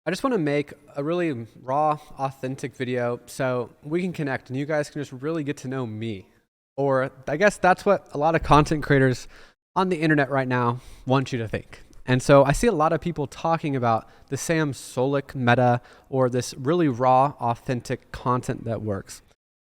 I just want to make a really raw, authentic video so we can connect and you guys can just really get to know me. Or I guess that's what a lot of content creators on the internet right now want you to think. And so I see a lot of people talking about the Sam Solik meta or this really raw, authentic content that works.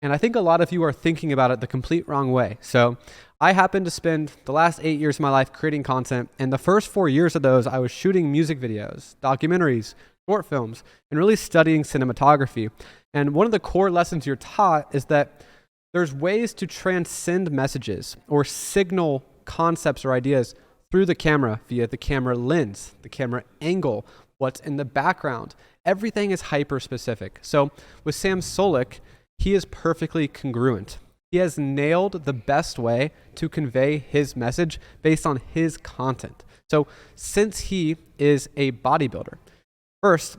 And I think a lot of you are thinking about it the complete wrong way. So I happened to spend the last 8 years of my life creating content. And the first 4 years of those, I was shooting music videos, documentaries, short films, and really studying cinematography. And one of the core lessons you're taught is that there's ways to transcend messages or signal concepts or ideas through the camera via the camera lens, the camera angle, what's in the background. Everything is hyper specific. So with Sam Solik, he is perfectly congruent. He has nailed the best way to convey his message based on his content. So since he is a bodybuilder, first,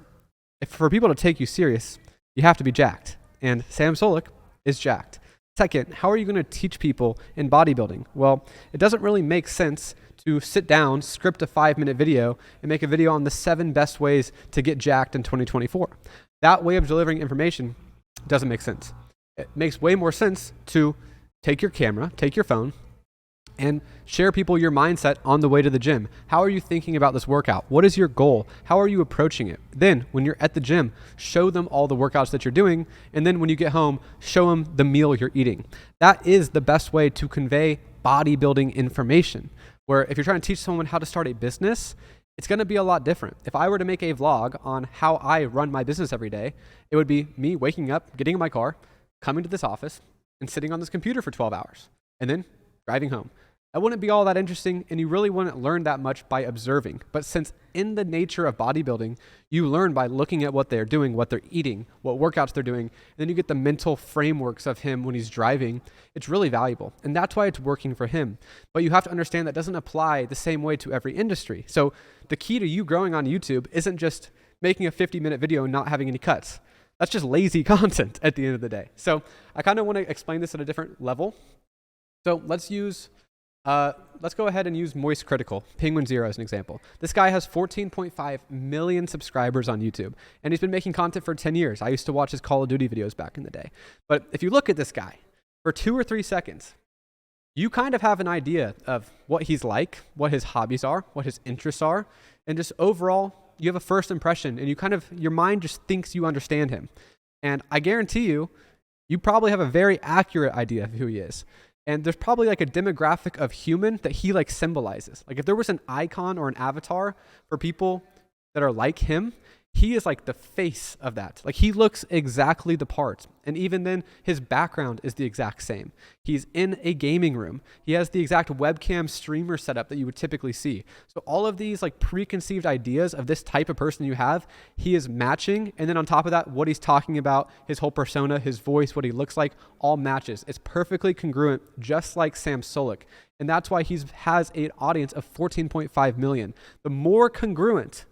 for people to take you serious, you have to be jacked. And Sam Solik is jacked. Second, how are you going to teach people in bodybuilding? Well, it doesn't really make sense to sit down, script a 5-minute video, and make a video on the 7 best ways to get jacked in 2024. That way of delivering information doesn't make sense. It makes way more sense to take your camera, take your phone, and share people your mindset on the way to the gym. How are you thinking about this workout? What is your goal? How are you approaching it? Then when you're at the gym, show them all the workouts that you're doing. And then when you get home, show them the meal you're eating. That is the best way to convey bodybuilding information. Where if you're trying to teach someone how to start a business, it's going to be a lot different. If I were to make a vlog on how I run my business every day, it would be me waking up, getting in my car, coming to this office, and sitting on this computer for 12 hours, and then driving home. That wouldn't be all that interesting, and you really wouldn't learn that much by observing. But since in the nature of bodybuilding, you learn by looking at what they're doing, what they're eating, what workouts they're doing, and then you get the mental frameworks of him when he's driving, it's really valuable. And that's why it's working for him. But you have to understand that doesn't apply the same way to every industry. So the key to you growing on YouTube isn't just making a 50-minute video and not having any cuts. That's just lazy content at the end of the day. So I kind of want to explain this at a different level. So let's go ahead and use Moist Critical, Penguin Zero as an example. This guy has 14.5 million subscribers on YouTube, and he's been making content for 10 years. I used to watch his Call of Duty videos back in the day. But if you look at this guy for 2 or 3 seconds, you kind of have an idea of what he's like, what his hobbies are, what his interests are, and just overall, you have a first impression, and your mind just thinks you understand him. And I guarantee you probably have a very accurate idea of who he is. And there's probably like a demographic of human that he like symbolizes. Like if there was an icon or an avatar for people that are like him, he is like the face of that. Like he looks exactly the part. And even then his background is the exact same. He's in a gaming room. He has the exact webcam streamer setup that you would typically see. So all of these like preconceived ideas of this type of person you have, he is matching. And then on top of that, what he's talking about, his whole persona, his voice, what he looks like, all matches. It's perfectly congruent, just like Sam Solik. And that's why he has an audience of 14.5 million. The more congruent,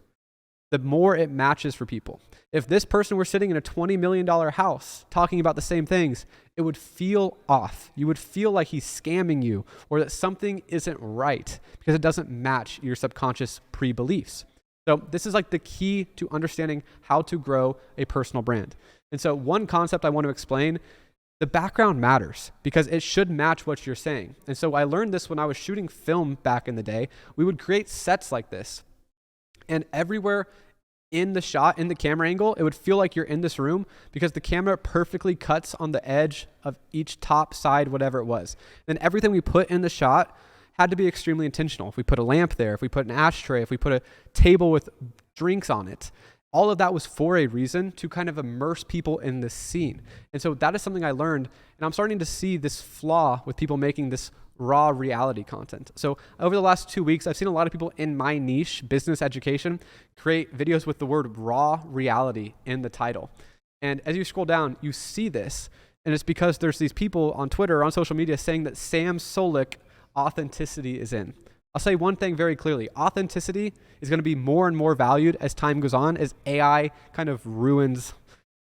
the more it matches for people. If this person were sitting in a $20 million house talking about the same things, it would feel off. You would feel like he's scamming you or that something isn't right because it doesn't match your subconscious pre-beliefs. So this is like the key to understanding how to grow a personal brand. And so one concept I want to explain, the background matters because it should match what you're saying. And so I learned this when I was shooting film back in the day. We would create sets like this. And everywhere in the shot, in the camera angle, it would feel like you're in this room because the camera perfectly cuts on the edge of each top, side, whatever it was. Then everything we put in the shot had to be extremely intentional. If we put a lamp there, if we put an ashtray, if we put a table with drinks on it, all of that was for a reason to kind of immerse people in this scene. And so that is something I learned, and I'm starting to see this flaw with people making this raw reality content. So over the last 2 weeks, I've seen a lot of people in my niche, business education, create videos with the word raw reality in the title. And as you scroll down, you see this, and it's because there's these people on Twitter or on social media saying that Sam Solik authenticity is in. I'll say one thing very clearly. Authenticity is going to be more and more valued as time goes on, as AI kind of ruins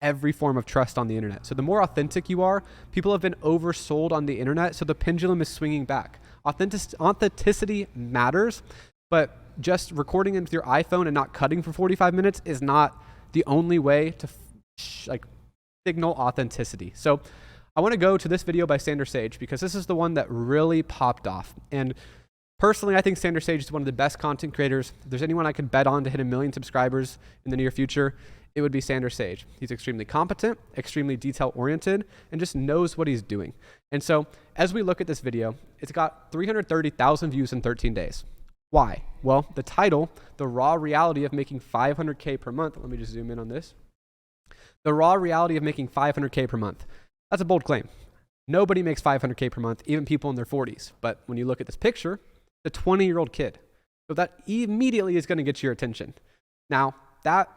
every form of trust on the internet. So the more authentic you are, people have been oversold on the internet, so the pendulum is swinging back. Authenticity matters, but just recording it with your iPhone and not cutting for 45 minutes is not the only way to signal authenticity. So I want to go to this video by Sander Sage because this is the one that really popped off. And personally, I think Sander Sage is one of the best content creators. If there's anyone I could bet on to hit 1 million subscribers in the near future, it would be Sander Sage. He's extremely competent, extremely detail-oriented, and just knows what he's doing. And so as we look at this video, it's got 330,000 views in 13 days. Why? Well, the title, The Raw Reality of Making $500K per month. Let me just zoom in on this. The raw reality of making $500K per month. That's a bold claim. Nobody makes $500K per month, even people in their 40s. But when you look at this picture, it's a 20-year-old kid. So that immediately is going to get your attention. Now, that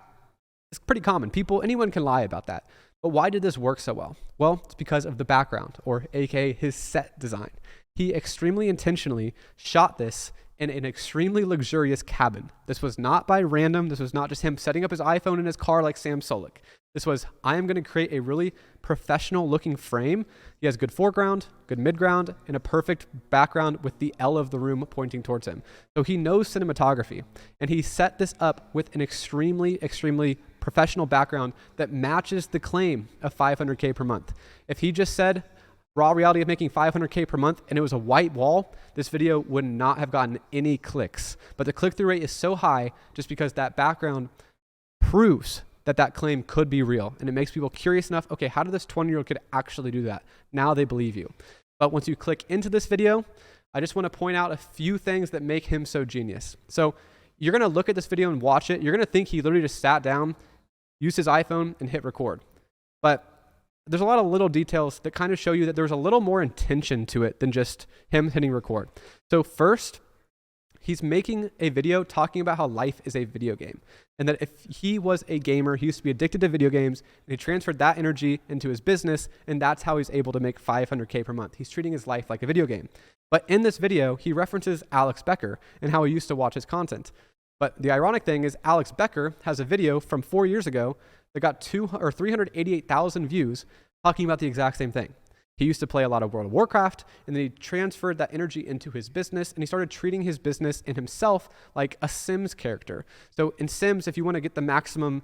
is pretty common. Anyone can lie about that. But why did this work so well? Well, it's because of the background, or AKA his set design. He extremely intentionally shot this in an extremely luxurious cabin. This was not by random. This was not just him setting up his iPhone in his car like Sam Solik. This was, I am going to create a really professional looking frame. He has good foreground, good midground, and a perfect background with the L of the room pointing towards him. So he knows cinematography, and he set this up with an extremely, extremely professional background that matches the claim of $500K per month. If he just said, raw reality of making $500K per month, and it was a white wall, this video would not have gotten any clicks. But the click-through rate is so high just because that background proves that claim could be real. And it makes people curious enough, okay, how did this 20-year-old kid actually do that? Now they believe you. But once you click into this video, I just want to point out a few things that make him so genius. So you're going to look at this video and watch it. You're going to think he literally just sat down, used his iPhone, and hit record. But there's a lot of little details that kind of show you that there's a little more intention to it than just him hitting record. So first, he's making a video talking about how life is a video game. And that if he was a gamer, he used to be addicted to video games, and he transferred that energy into his business, and that's how he's able to make $500K per month. He's treating his life like a video game. But in this video, he references Alex Becker and how he used to watch his content. But the ironic thing is Alex Becker has a video from 4 years ago that got 388,000 views talking about the exact same thing. He used to play a lot of World of Warcraft, and then he transferred that energy into his business, and he started treating his business and himself like a Sims character. So in Sims, if you want to get the maximum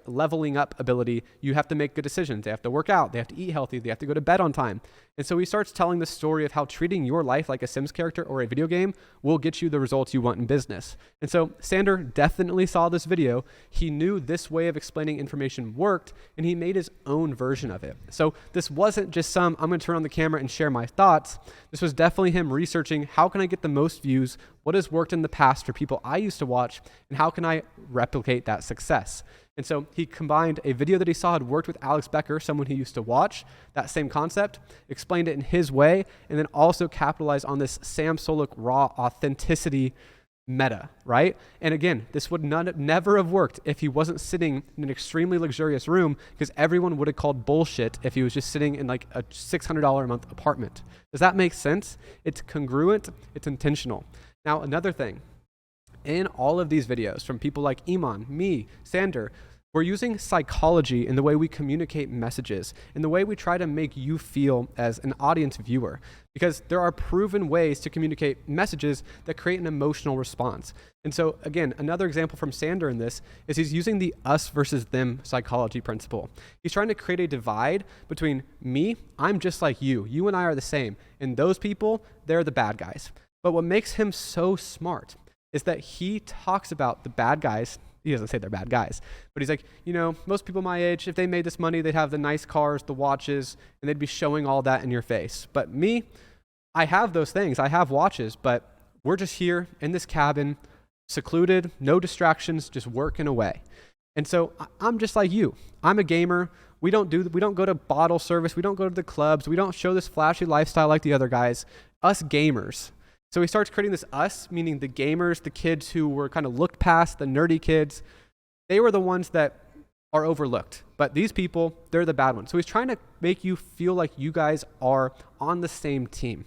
leveling up ability, you have to make good decisions. They have to work out, they have to eat healthy, they have to go to bed on time. And so he starts telling the story of how treating your life like a Sims character or a video game will get you the results you want in business. And so Sander definitely saw this video. He knew this way of explaining information worked, and he made his own version of it. So this wasn't just I'm going to turn on the camera and share my thoughts. This was definitely him researching, how can I get the most views? What has worked in the past for people I used to watch? And how can I replicate that success? And so he combined a video that he saw had worked with Alex Becker, someone he used to watch, that same concept, explained it in his way, and then also capitalized on this Sam Solik raw authenticity meta, right? And again, this would never have worked if he wasn't sitting in an extremely luxurious room, because everyone would have called bullshit if he was just sitting in like a $600 a month apartment. Does that make sense? It's congruent, it's intentional. Now, another thing, in all of these videos from people like Iman, me, Sander, we're using psychology in the way we communicate messages, in the way we try to make you feel as an audience viewer, because there are proven ways to communicate messages that create an emotional response. And so again, another example from Sander in this is he's using the us versus them psychology principle. He's trying to create a divide between me, I'm just like you and I are the same, and those people, they're the bad guys. But what makes him so smart is that he talks about the bad guys. He doesn't say they're bad guys, but he's like, most people my age, if they made this money, they'd have the nice cars, the watches, and they'd be showing all that in your face. But me, I have those things. I have watches, but we're just here in this cabin, secluded, no distractions, just working away. And so I'm just like you. I'm a gamer. We don't go to bottle service. We don't go to the clubs. We don't show this flashy lifestyle like the other guys. Us gamers. So he starts creating this us, meaning the gamers, the kids who were kind of looked past, the nerdy kids. They were the ones that are overlooked. But these people, they're the bad ones. So he's trying to make you feel like you guys are on the same team.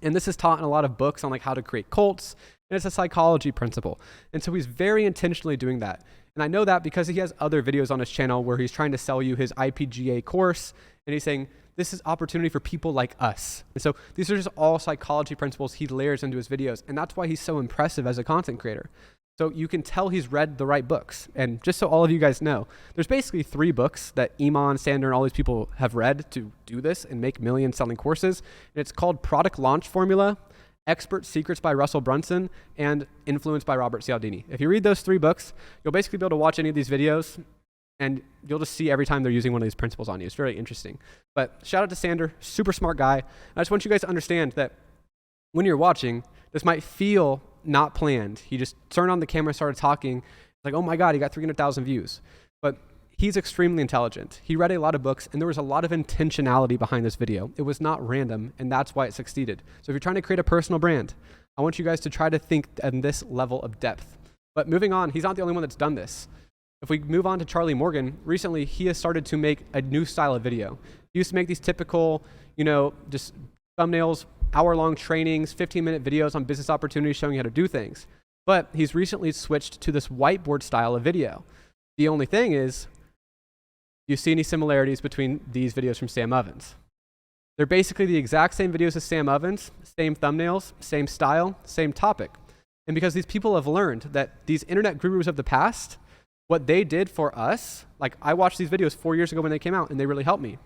And this is taught in a lot of books on how to create cults, and it's a psychology principle. And so he's very intentionally doing that. And I know that because he has other videos on his channel where he's trying to sell you his IPGA course, and he's saying, this is opportunity for people like us. And so these are just all psychology principles he layers into his videos, and that's why he's so impressive as a content creator. So you can tell he's read the right books. And just so all of you guys know, there's basically 3 books that Iman, Sander, and all these people have read to do this and make millions selling courses. And it's called Product Launch Formula, Expert Secrets by Russell Brunson, and Influence by Robert Cialdini. If you read those 3 books, you'll basically be able to watch any of these videos and you'll just see every time they're using one of these principles on you. It's very interesting. But shout out to Sander, super smart guy. And I just want you guys to understand that when you're watching, this might feel not planned. He just turned on the camera, started talking. Like, oh my God, he got 300,000 views. But he's extremely intelligent. He read a lot of books, and there was a lot of intentionality behind this video. It was not random, and that's why it succeeded. So if you're trying to create a personal brand, I want you guys to try to think at this level of depth. But moving on, he's not the only one that's done this. If we move on to Charlie Morgan, recently he has started to make a new style of video. He used to make these typical, just thumbnails, hour-long trainings, 15-minute videos on business opportunities showing you how to do things. But he's recently switched to this whiteboard style of video. The only thing is, do you see any similarities between these videos from Sam Ovens? They're basically the exact same videos as Sam Ovens, same thumbnails, same style, same topic. And because these people have learned that these internet gurus of the past, what they did for us, like I watched these videos 4 years ago when they came out and they really helped me.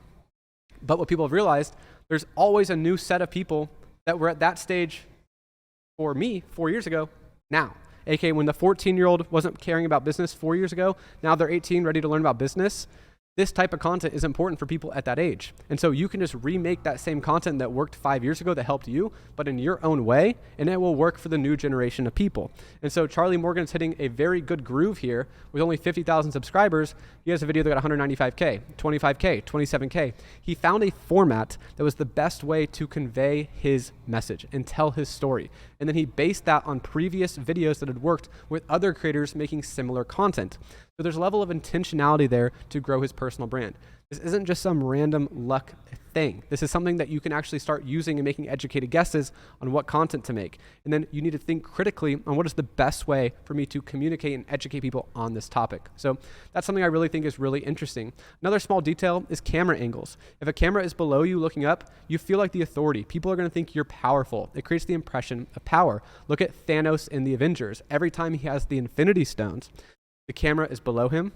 But what people have realized, there's always a new set of people that were at that stage for me 4 years ago now. AKA when the 14-year-old wasn't caring about business 4 years ago, now they're 18, ready to learn about business. This type of content is important for people at that age. And so you can just remake that same content that worked 5 years ago that helped you, but in your own way, and it will work for the new generation of people. And so Charlie Morgan's hitting a very good groove here with only 50,000 subscribers. He has a video that got 195K, 25K, 27K. He found a format that was the best way to convey his message and tell his story. And then he based that on previous videos that had worked with other creators making similar content. So there's a level of intentionality there to grow his personal brand. This isn't just some random luck thing. This is something that you can actually start using and making educated guesses on what content to make. And then you need to think critically on what is the best way for me to communicate and educate people on this topic. So that's something I really think is really interesting. Another small detail is camera angles. If a camera is below you looking up, you feel like the authority. People are going to think you're powerful. It creates the impression of power. Look at Thanos in the Avengers. Every time he has the Infinity Stones, the camera is below him,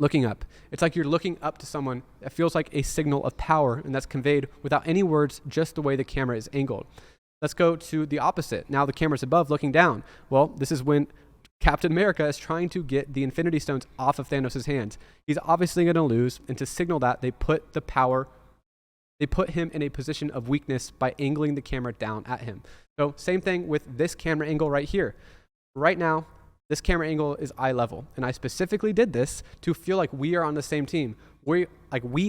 looking up. It's like you're looking up to someone that feels like a signal of power, and that's conveyed without any words, just the way the camera is angled. Let's go to the opposite. Now the camera's above, looking down. Well, this is when Captain America is trying to get the Infinity Stones off of Thanos' hands. He's obviously going to lose, and to signal that, they put him in a position of weakness by angling the camera down at him. So same thing with this camera angle right here. Right now, this camera angle is eye level, and I specifically did this to feel like we are on the same team. We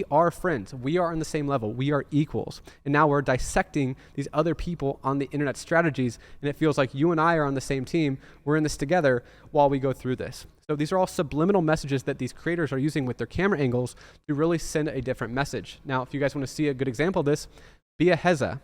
are friends. We are on the same level. We are equals. And now we're dissecting these other people on the internet strategies, and it feels like you and I are on the same team. We're in this together while we go through this. So these are all subliminal messages that these creators are using with their camera angles to really send a different message. Now, if you guys want to see a good example of this, Bia Heza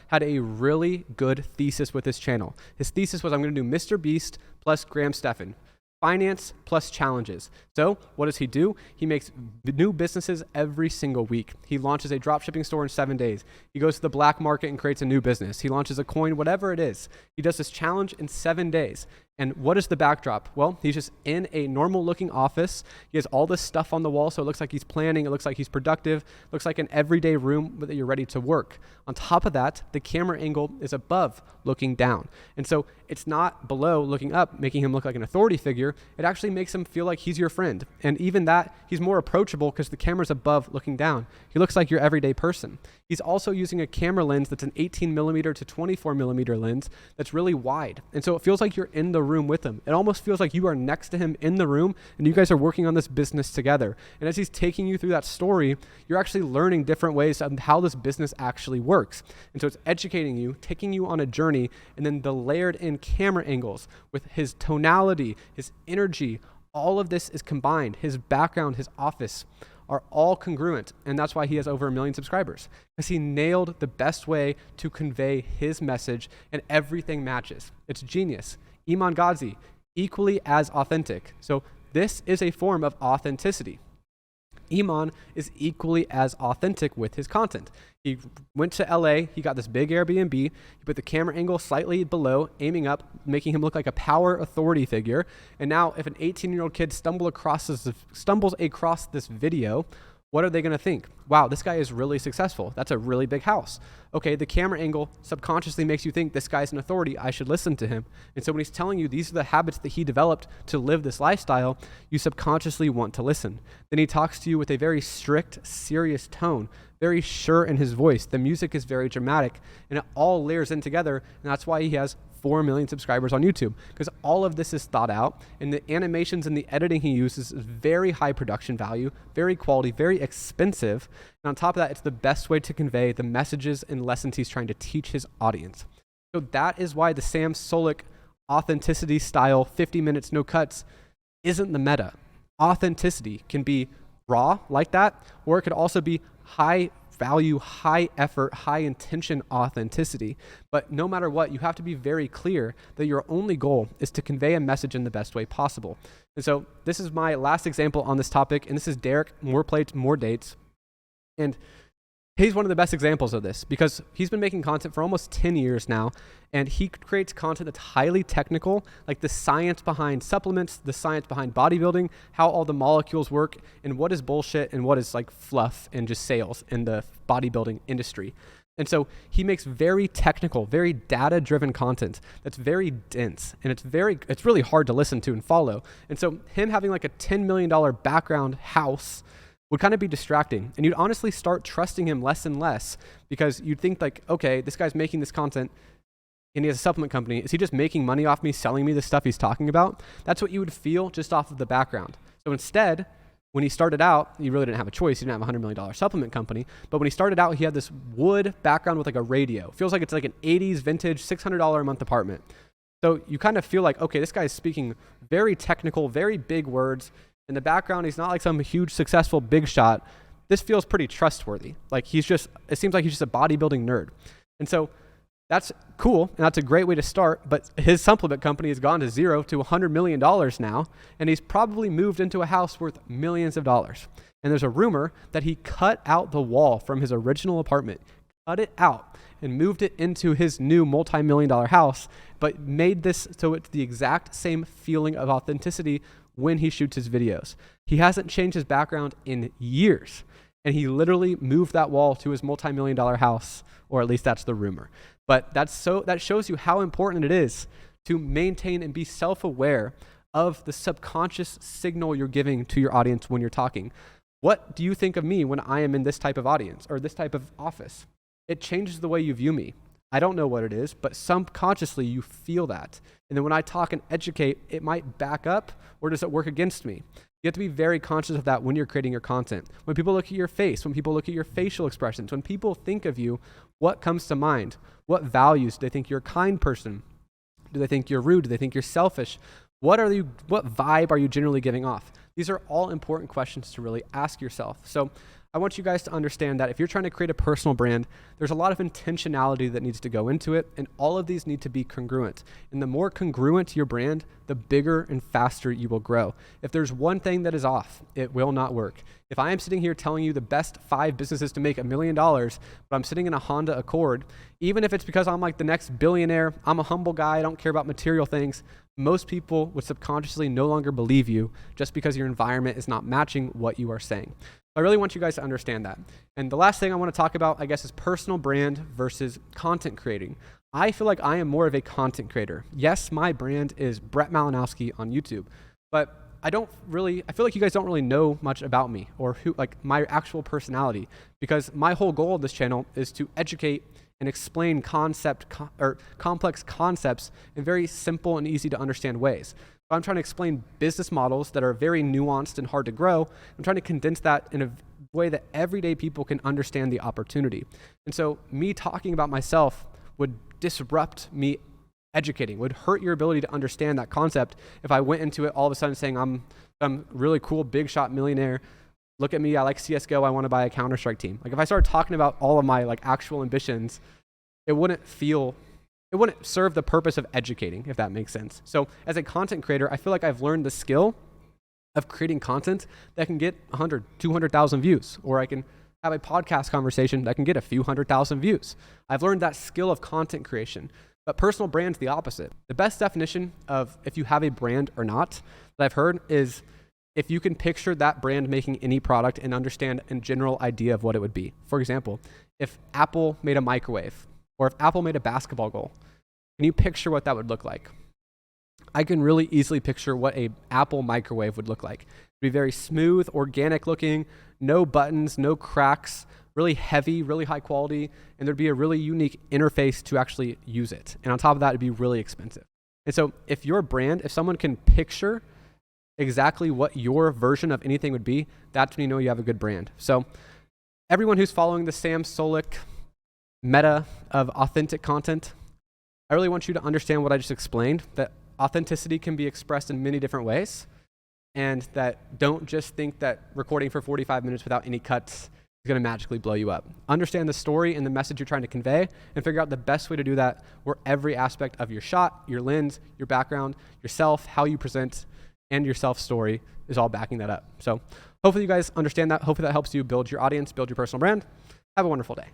had a really good thesis with his channel. His thesis was, I'm going to do Mr. Beast plus Graham Stephan. Finance plus challenges. So what does he do? He makes new businesses every single week. He launches a dropshipping store in 7 days. He goes to the black market and creates a new business. He launches a coin, whatever it is. He does this challenge in 7 days. And what is the backdrop? Well, he's just in a normal looking office. He has all this stuff on the wall, so it looks like he's planning. It looks like he's productive. It looks like an everyday room that you're ready to work. On top of that, the camera angle is above looking down. And so it's not below looking up, making him look like an authority figure. It actually makes him feel like he's your friend. And even that, he's more approachable because the camera's above looking down. He looks like your everyday person. He's also using a camera lens that's an 18 millimeter to 24 millimeter lens that's really wide. And so it feels like you're in the room with him. It almost feels like you are next to him in the room and you guys are working on this business together. And as he's taking you through that story, you're actually learning different ways of how this business actually works. And so it's educating you, taking you on a journey, and then the layered in camera angles with his tonality, his energy, all of this is combined. His background, his office are all congruent. And that's why he has over 1 million subscribers, because he nailed the best way to convey his message and everything matches. It's genius. Iman Ghazi, equally as authentic. So this is a form of authenticity. Iman is equally as authentic with his content. He went to LA, he got this big Airbnb, he put the camera angle slightly below, aiming up, making him look like a power authority figure. And now if an 18-year-old kid stumbles across this video, what are they going to think? Wow, this guy is really successful. That's a really big house. Okay, the camera angle subconsciously makes you think this guy's an authority. I should listen to him. And so when he's telling you these are the habits that he developed to live this lifestyle, you subconsciously want to listen. Then he talks to you with a very strict, serious tone, very sure in his voice. The music is very dramatic, and it all layers in together, and that's why he has 4 million subscribers on YouTube, because all of this is thought out, and the animations and the editing he uses is very high production value, very quality, very expensive. And on top of that, it's the best way to convey the messages and lessons he's trying to teach his audience. So that is why the Sam Solik authenticity style 50 minutes no cuts isn't the meta. Authenticity can be raw like that, or it could also be high value, high effort, high intention authenticity. But no matter what, you have to be very clear that your only goal is to convey a message in the best way possible. And so this is my last example on this topic, and this is Derek, more plates, more dates. And he's one of the best examples of this because he's been making content for almost 10 years now, and he creates content that's highly technical, like the science behind supplements, the science behind bodybuilding, how all the molecules work, and what is bullshit and what is like fluff and just sales in the bodybuilding industry. And so he makes very technical, very data-driven content that's very dense, and it's really hard to listen to and follow. And so him having like a $10 million background house would kind of be distracting, and you'd honestly start trusting him less and less because you'd think like, okay, this guy's making this content and he has a supplement company. Is he just making money off me, selling me the stuff he's talking about? That's what you would feel just off of the background. So instead, when he started out, he really didn't have a choice. He didn't have a $100 million supplement company. But when he started out, he had this wood background with like a radio. Feels like it's like an 80s vintage $600 a month apartment. So you kind of feel like, okay, this guy's speaking very technical, very big words. In the background, he's not like some huge successful big shot. This feels pretty trustworthy. Like it seems like he's just a bodybuilding nerd. And so that's cool, and that's a great way to start, but his supplement company has gone to $0 to $100 million now, and he's probably moved into a house worth millions of dollars. And there's a rumor that he cut out the wall from his original apartment, cut it out, and moved it into his new multi-million-dollar house, but made this so it's the exact same feeling of authenticity when he shoots his videos. He hasn't changed his background in years, and he literally moved that wall to his multi-million-dollar house, or at least that's the rumor. But that shows you how important it is to maintain and be self-aware of the subconscious signal you're giving to your audience when you're talking. What do you think of me when I am in this type of audience or this type of office? It changes the way you view me. I don't know what it is, but subconsciously you feel that. And then when I talk and educate, it might back up, or does it work against me? You have to be very conscious of that when you're creating your content. When people look at your face, when people look at your facial expressions, when people think of you, what comes to mind? What values? Do they think you're a kind person? Do they think you're rude? Do they think you're selfish? What vibe are you generally giving off? These are all important questions to really ask yourself. So I want you guys to understand that if you're trying to create a personal brand, there's a lot of intentionality that needs to go into it, and all of these need to be congruent. And the more congruent your brand, the bigger and faster you will grow. If there's one thing that is off, it will not work. If I am sitting here telling you the best 5 businesses to make $1 million, but I'm sitting in a Honda Accord, even if it's because I'm like the next billionaire, I'm a humble guy, I don't care about material things, most people would subconsciously no longer believe you just because your environment is not matching what you are saying. I really want you guys to understand that. And the last thing I want to talk about, I guess, is personal brand versus content creating. I feel like I am more of a content creator. Yes, my brand is Brett Malinowski on YouTube, but I feel like you guys don't really know much about me or my actual personality, because my whole goal of this channel is to educate and explain complex concepts in very simple and easy to understand ways. I'm trying to explain business models that are very nuanced and hard to grow. I'm trying to condense that in a way that everyday people can understand the opportunity. And so me talking about myself would disrupt me educating, would hurt your ability to understand that concept if I went into it all of a sudden saying I'm really cool, big shot millionaire. Look at me, I like CSGO, I want to buy a Counter-Strike team. Like if I started talking about all of my like actual ambitions, it wouldn't feel it wouldn't serve the purpose of educating, if that makes sense. So as a content creator, I feel like I've learned the skill of creating content that can get 100, 200,000 views, or I can have a podcast conversation that can get a few 100,000 views. I've learned that skill of content creation, but personal brand's the opposite. The best definition of if you have a brand or not that I've heard is if you can picture that brand making any product and understand a general idea of what it would be. For example, if Apple made a microwave, or if Apple made a basketball goal, can you picture what that would look like? I can really easily picture what a Apple microwave would look like. It'd be very smooth, organic looking, no buttons, no cracks, really heavy, really high quality, and there'd be a really unique interface to actually use it. And on top of that, it'd be really expensive. And so if your brand, if someone can picture exactly what your version of anything would be, that's when you know you have a good brand. So everyone who's following the Sam Solik meta of authentic content, I really want you to understand what I just explained, that authenticity can be expressed in many different ways, and that don't just think that recording for 45 minutes without any cuts is going to magically blow you up. Understand the story and the message you're trying to convey, and figure out the best way to do that where every aspect of your shot, your lens, your background, yourself, how you present, and your self-story is all backing that up. So hopefully you guys understand that. Hopefully that helps you build your audience, build your personal brand. Have a wonderful day.